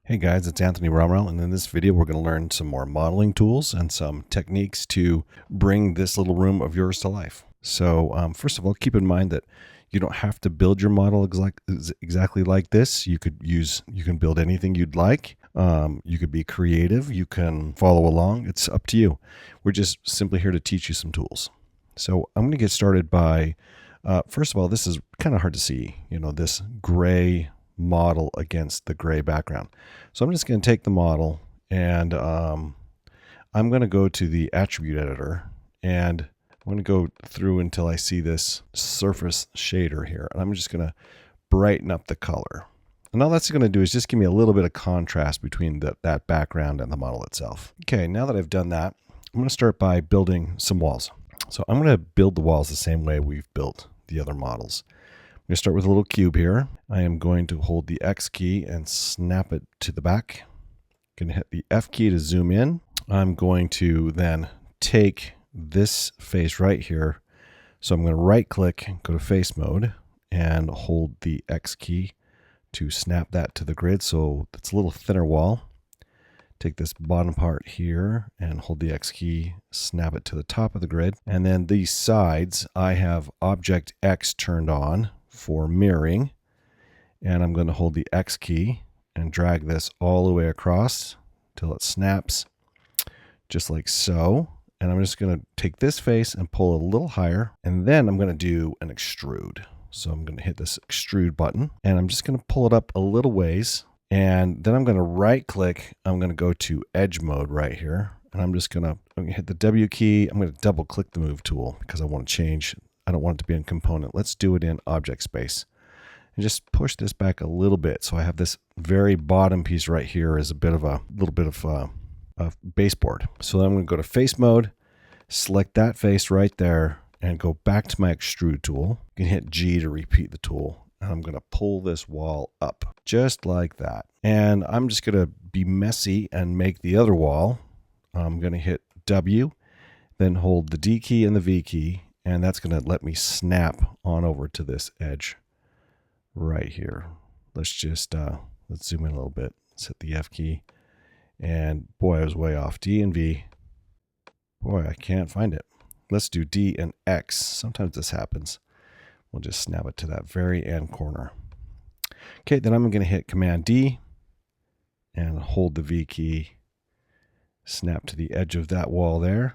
Hey guys, it's Anthony Romero, and in this video we're going to learn some more modeling tools and some techniques to bring this little room of yours to life. So first of all, keep in mind that you don't have to build your model exactly like this. You can build anything you'd like. You could be creative. You can follow along. It's up to you. We're just simply here to teach you some tools. So I'm going to get started by, first of all, this is kind of hard to see, this gray model against the gray background. So I'm just going to take the model and I'm going to go to the attribute editor and I'm going to go through until I see this surface shader here. And I'm just going to brighten up the color. And all that's going to do is just give me a little bit of contrast between that background and the model itself. Okay, now that I've done that, I'm going to start by building some walls. So I'm going to build the walls the same way we've built the other models. I'm going to start with a little cube here. I am going to hold the X key and snap it to the back. I'm going to hit the F key to zoom in. I'm going to then take this face right here. So I'm going to right click, go to face mode, and hold the X key to snap that to the grid. So it's a little thinner wall. Take this bottom part here and hold the X key, snap it to the top of the grid. And then these sides, I have Object X turned on for mirroring. And I'm going to hold the X key and drag this all the way across till it snaps, just like so. And I'm just going to take this face and pull it a little higher. And then I'm going to do an extrude. So I'm going to hit this extrude button and I'm just going to pull it up a little ways. And then I'm going to right click. I'm going to go to edge mode right here. And I'm going to hit the W key. I'm going to double click the move tool because I want to change. I don't want it to be in component. Let's do it in object space. And just push this back a little bit. So I have this very bottom piece right here is a little bit of a baseboard. So then I'm going to go to face mode, select that face right there, and go back to my extrude tool. You can hit G to repeat the tool. And I'm going to pull this wall up just like that. And I'm just going to be messy and make the other wall. I'm going to hit W, then hold the D key and the V key. And that's going to let me snap on over to this edge right here. Let's just, let's zoom in a little bit. Let's hit the F key. And boy, I was way off. D and V. Boy, I can't find it. Let's do D and X. Sometimes this happens. We'll just snap it to that very end corner. Okay, then I'm going to hit Command D and hold the V key. Snap to the edge of that wall there.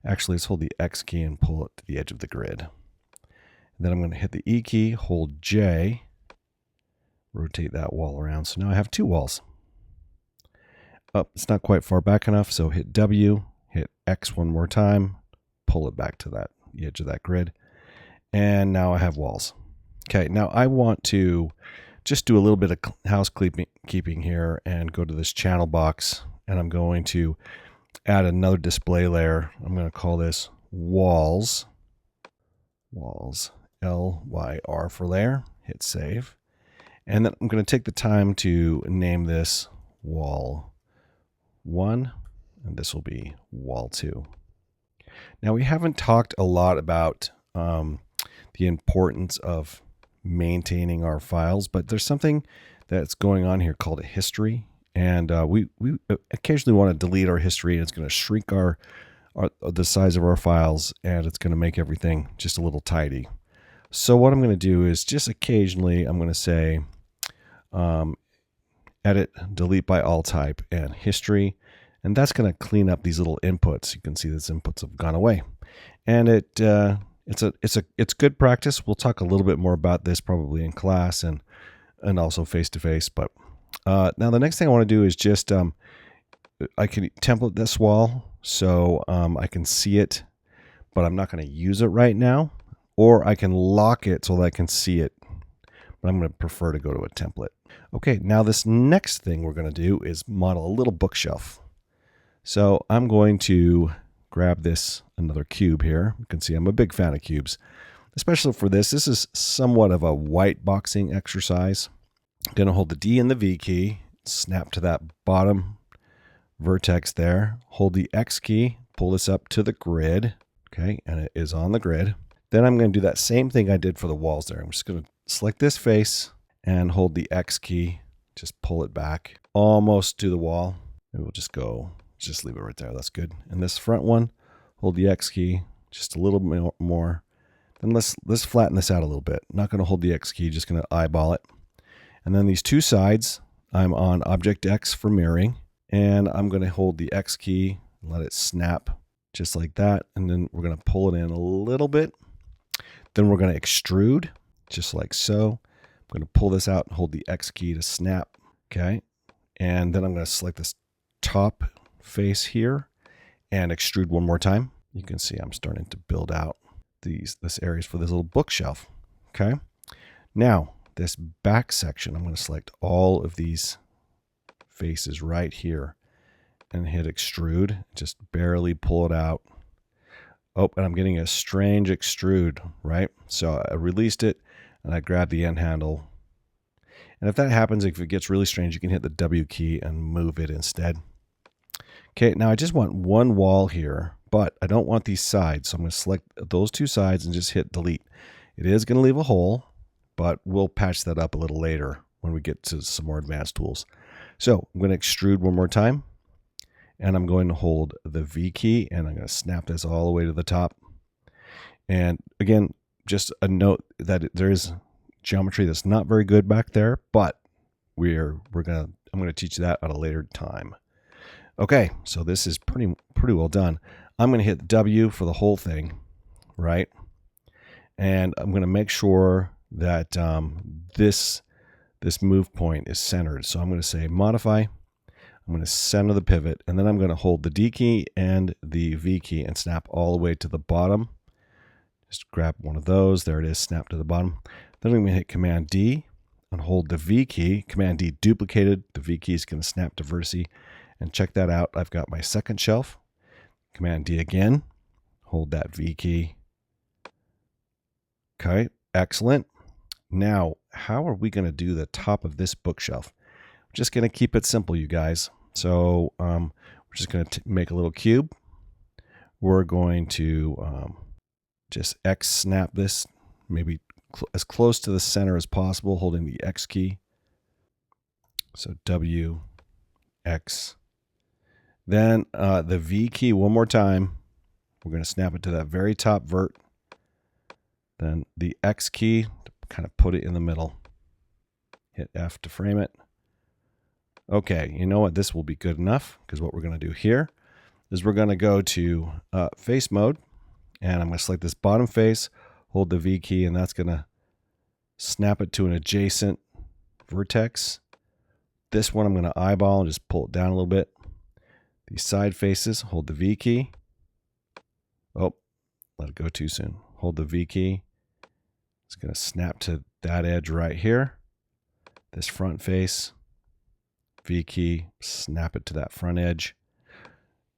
Actually, let's hold the X key and pull it to the edge of the grid. And then I'm going to hit the E key, hold J, rotate that wall around. So now I have two walls. Oh, it's not quite far back enough, so hit W, hit X one more time, pull it back to the edge of that grid. And now I have walls. Okay, now I want to just do a little bit of housekeeping here and go to this channel box, and I'm going to add another display layer. I'm going to call this walls. Walls, L-Y-R for layer. Hit save. And then I'm going to take the time to name this wall 1, and this will be wall 2. Now we haven't talked a lot about the importance of maintaining our files, but there's something that's going on here called a history. And we occasionally want to delete our history, and it's going to shrink the size of our files, and it's going to make everything just a little tidy. So what I'm going to do is just occasionally I'm going to say edit, delete by all type, and history. And that's going to clean up these little inputs. You can see these inputs have gone away. And it's good practice. We'll talk a little bit more about this probably in class and also face-to-face. But now the next thing I want to do is just I can template this wall so I can see it, but I'm not going to use it right now. Or I can lock it so that I can see it, but I'm going to prefer to go to a template. Okay, now this next thing we're going to do is model a little bookshelf. So I'm going to grab another cube here. You can see I'm a big fan of cubes, especially for this. This is somewhat of a white boxing exercise. I'm going to hold the D and the V key, snap to that bottom vertex there, hold the X key, pull this up to the grid, okay, and it is on the grid. Then I'm going to do that same thing I did for the walls there. I'm just going to select this face and hold the X key just pull it back almost to the wall. Maybe we'll just leave it right there. That's good. And this front one, hold the X key just a little more. Then let's flatten this out a little bit. Not going to hold the X key, just going to eyeball it. And then these two sides, I'm on Object X for mirroring, and I'm going to hold the X key, let it snap just like that, and then we're going to pull it in a little bit. Then we're going to extrude, just like so. I'm going to pull this out and hold the X key to snap, okay? And then I'm going to select this top face here and extrude one more time. You can see I'm starting to build out this areas for this little bookshelf, okay? Now, this back section, I'm going to select all of these faces right here and hit extrude. Just barely pull it out. Oh, and I'm getting a strange extrude, right? So I released it and I grabbed the end handle. And if that happens, if it gets really strange, you can hit the W key and move it instead. Okay, now I just want one wall here, but I don't want these sides. So I'm going to select those two sides and just hit delete. It is going to leave a hole, but we'll patch that up a little later when we get to some more advanced tools. So I'm going to extrude one more time, and I'm going to hold the V key, and I'm going to snap this all the way to the top. And again, just a note that there is geometry that's not very good back there, but I'm going to teach that at a later time. Okay, so this is pretty well done. I'm going to hit W for the whole thing, right? And I'm going to make sure that this move point is centered. So I'm going to say modify. I'm going to center the pivot, and then I'm going to hold the D key and the V key and snap all the way to the bottom. Just grab one of those. There it is, snap to the bottom. Then I'm going to hit Command D and hold the V key. Command D duplicated. The V key is going to snap to vertice. And check that out. I've got my second shelf. Command D again. Hold that V key. Okay, excellent. Now, how are we going to do the top of this bookshelf? We're just going to keep it simple, you guys. So we're just going to make a little cube. We're going to just X snap this, maybe as close to the center as possible, holding the X key. So W, X. Then the V key one more time. We're going to snap it to that very top vert. Then the X key to kind of put it in the middle. Hit F to frame it. Okay, you know what? This will be good enough, because what we're going to do here is we're going to go to face mode, and I'm going to select this bottom face, hold the V key, and that's going to snap it to an adjacent vertex. This one I'm going to eyeball and just pull it down a little bit. These side faces, hold the V key. Oh, let it go too soon. Hold the V key. It's going to snap to that edge right here. This front face, V key, snap it to that front edge.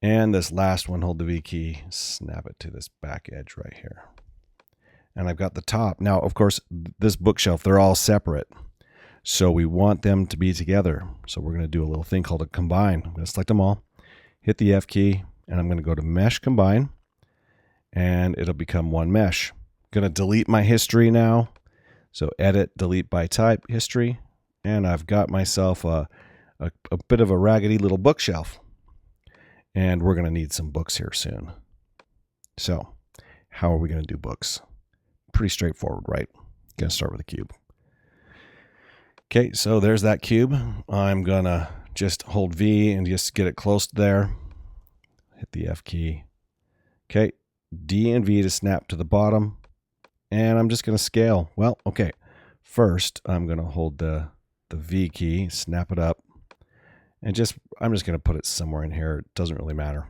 And this last one, hold the V key, snap it to this back edge right here. And I've got the top. Now, of course, this bookshelf, they're all separate. So we want them to be together. So we're going to do a little thing called a combine. I'm going to select them all, hit the F key, and I'm going to go to Mesh Combine, and it'll become one mesh. I'm going to delete my history now. So Edit, Delete by Type, History, and I've got myself a bit of a raggedy little bookshelf. And we're going to need some books here soon. So how are we going to do books? Pretty straightforward, right? Going to start with a cube. Okay, so there's that cube. I'm going to just hold V and just get it close to there. Hit the F key. Okay, D and V to snap to the bottom. And I'm just going to scale. Well, okay. First, I'm going to hold the V key, snap it up. And I'm just going to put it somewhere in here. It doesn't really matter.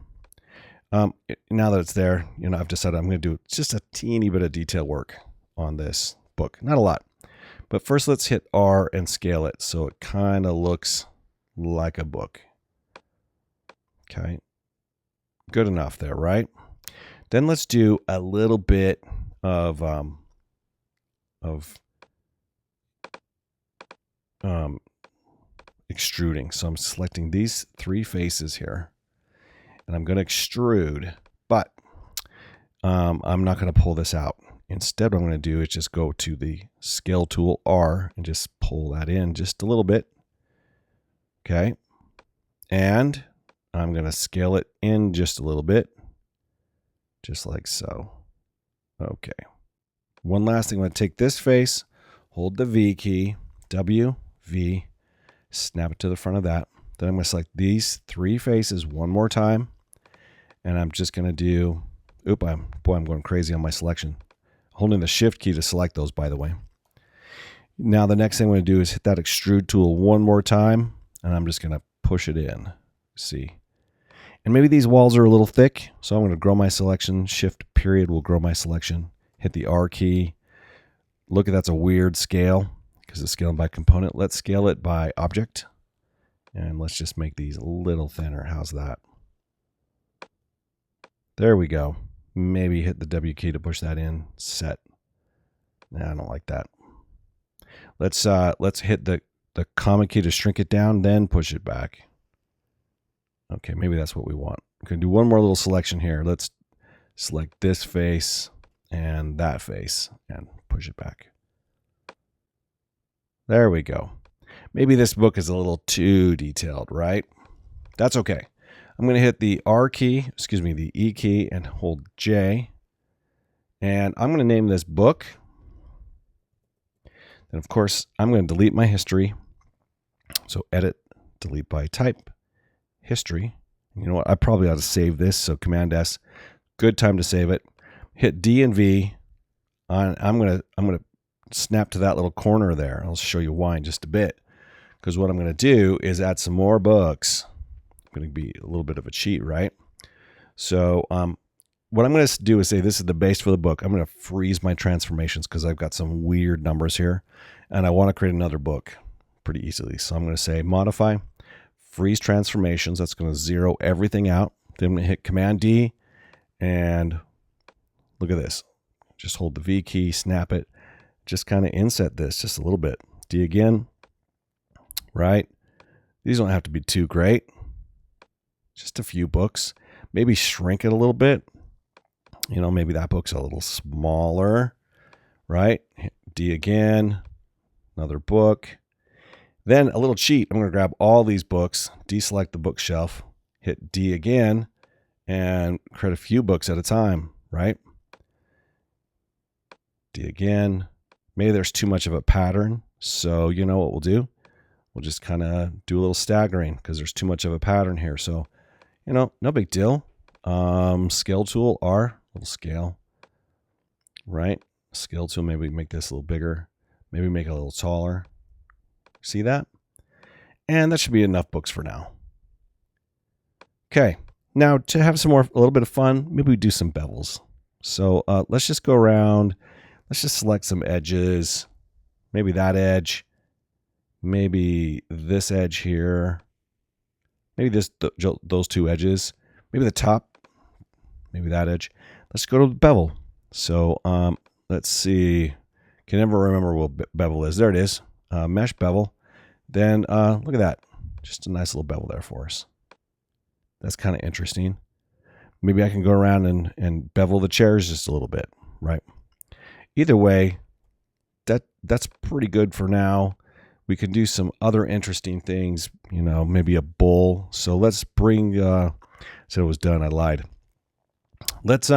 Now that it's there, I've decided I'm going to do just a teeny bit of detail work on this book. Not a lot. But first, let's hit R and scale it so it kind of looks like a book. Okay. Good enough there, right? Then let's do a little bit of extruding. So I'm selecting these three faces here, and I'm going to extrude, but I'm not going to pull this out. Instead, what I'm going to do is just go to the scale tool R and just pull that in just a little bit. Okay. And I'm going to scale it in just a little bit, just like so. Okay. One last thing, I'm going to take this face, hold the V key, W, V, snap it to the front of that. Then I'm going to select these 3 faces one more time. And I'm just going to do, I'm going crazy on my selection. Holding the shift key to select those, by the way. Now the next thing I'm going to do is hit that extrude tool one more time, and I'm just going to push it in. See? And maybe these walls are a little thick, so I'm going to grow my selection. Shift period will grow my selection. Hit the R key. Look at that's a weird scale because it's scaling by component. Let's scale it by object. And let's just make these a little thinner. How's that? There we go. Maybe hit the W key to push that in. Set. Nah, I don't like that. Let's hit the comma key to shrink it down, then push it back. Okay, maybe that's what we want. We can do one more little selection here. Let's select this face and that face and push it back. There we go. Maybe this book is a little too detailed, right? That's okay. I'm going to hit the R key, the E key, and hold J. And I'm going to name this book. And of course, I'm going to delete my history. So edit, delete by type, history. You know what? I probably ought to save this. So Command S, good time to save it. Hit D and V. I'm going to snap to that little corner there. I'll show you why in just a bit. Because what I'm going to do is add some more books. Going to be a little bit of a cheat, right? So what I'm going to do is say this is the base for the book. I'm going to freeze my transformations because I've got some weird numbers here, and I want to create another book pretty easily. So I'm going to say modify, freeze transformations. That's going to zero everything out. Then I'm going to hit Command D, and look at this. Just hold the V key, snap it, just kind of inset this just a little bit. D again, right? These don't have to be too great. Just a few books. Maybe shrink it a little bit. You know, maybe that book's a little smaller, right? Hit D again, another book. Then a little cheat. I'm going to grab all these books, deselect the bookshelf, hit D again, and create a few books at a time, right? D again. Maybe there's too much of a pattern. So you know what we'll do? We'll just kind of do a little staggering because there's too much of a pattern here. So, you know, no big deal. Scale tool, R, little scale, right? Scale tool, maybe make this a little bigger. Maybe make it a little taller. See that? And that should be enough books for now. Okay, now to have a little bit of fun, maybe we do some bevels. So let's just go around. Let's just select some edges. Maybe that edge. Maybe this edge here. Maybe those two edges. Maybe the top. Maybe that edge. Let's go to the bevel. So let's see. Can never remember what bevel is. There it is. Mesh bevel. Then look at that. Just a nice little bevel there for us. That's kind of interesting. Maybe I can go around and bevel the chairs just a little bit, right? Either way, that's pretty good for now. We can do some other interesting things, you know, maybe a bowl. So let's bring, said it was done, I lied. Let's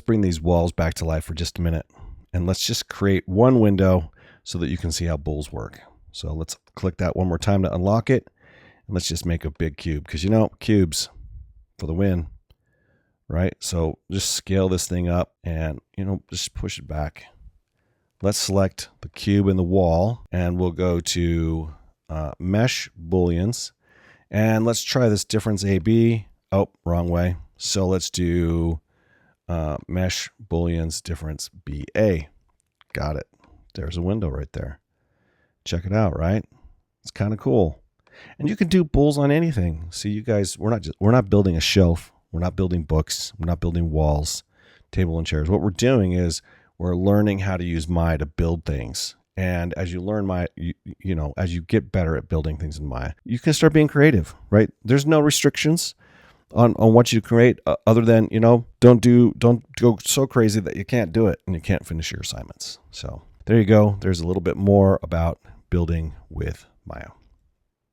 bring these walls back to life for just a minute. And let's just create one window so that you can see how bowls work. So let's click that one more time to unlock it. And let's just make a big cube because, you know, cubes for the win, right? So just scale this thing up and, you know, just push it back. Let's select the cube in the wall and we'll go to mesh booleans and let's try this difference AB. Oh, wrong way. So let's do mesh booleans difference BA. Got it. There's a window right there. Check it out, right? It's kind of cool. And you can do bools on anything. See, you guys, we're not building a shelf. We're not building books. We're not building walls, table and chairs. What we're doing is we're learning how to use Maya to build things. And as you learn Maya, you know, as you get better at building things in Maya, you can start being creative, right? There's no restrictions on what you create other than, you know, don't go so crazy that you can't do it and you can't finish your assignments. So there you go. There's a little bit more about building with Maya.